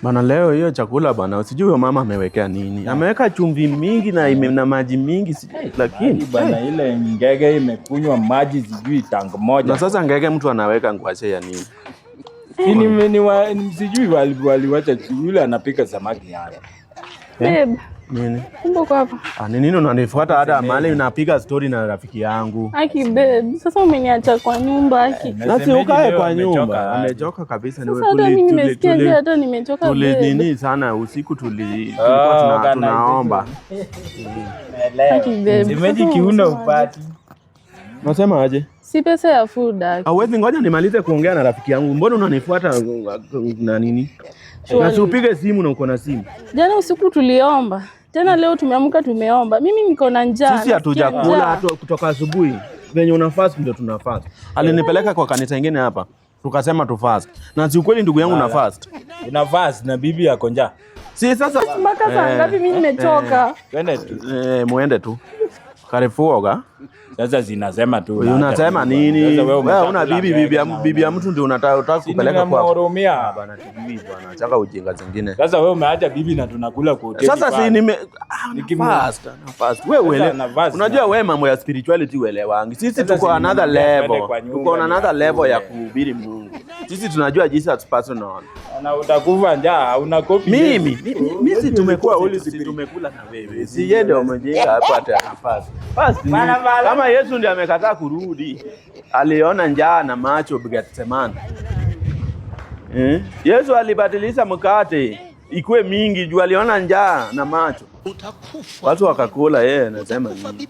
Bana leo hiyo chakula bana, sijui huyo mama amewekea nini. Ameweka chumvi mingi na maji mingi lakini bana ile ngege imekunywa maji sijui tango moja. Na sasa ngege mtu anaweka ngwashe ya nini? Sijui waliwacha yule anapika samaki hapa. Babe. Nini? Kumbuka hapa. Ni nini unanifuata hata mahali unapiga story na rafiki yangu? Aki babe, sasa umeniacha kwa nyumba aki. Na si ukae kwa nyumba. Amechoka kabisa. Sasa mimi nimesikia hata nimechoka babe. Nini sana usiku tulikuwa tunaomba. Aki babe. Simeji kiuno upati. Unasema aje? Si pesa ya food aki. Hauwezi ngoja nimalize kuongea na rafiki yangu. Mbona unanifuata na nini? Na usipige simu na uko na simu. Jana usiku tuliomba. Tena leo tumeamka tumeomba. Mimi niko na njaa. Sisi hatujakula hata kutoka asubuhi. Venye una fast ndio tuna fast. Alinipeleka kwa kanisa ingine hapa. Tukasema tu fast. Na si ukweli ndugu yangu na fast. Una fast na bibi yako njaa. Si sasa mpaka saa ngapi mimi nimechoka. Twende tu. Muende tu. Karifuoga. Sasa zinasema tu. Unasema nini? Wewe una bibi ya mtu ndio unataka kupeleka kwa. Ninamhurumia Bana bibi bwana, acha ujinga zingine. Sasa wewe umeacha bibi na tunakula kwa hoteli. Sasa si fast. Wewe uelewa. Unajua wewe mambo ya spirituality uelewangi. Sisi tuko another level. Tuko another level ya kuhubiri Mungu. Sisi tunajua Jesus personal. Na utakufa njaa, hauna kopi. Mimi si tumekula na wewe. Si yeye ndio umejenga hapa hata nafasi. Kama Yesu ndiye amekataa kurudi, aliona njaa na macho Gethsemane. Yesu alibadilisha mkate ikue mingi juu aliona njaa na macho. Watu wakakula, yeye anasema nini?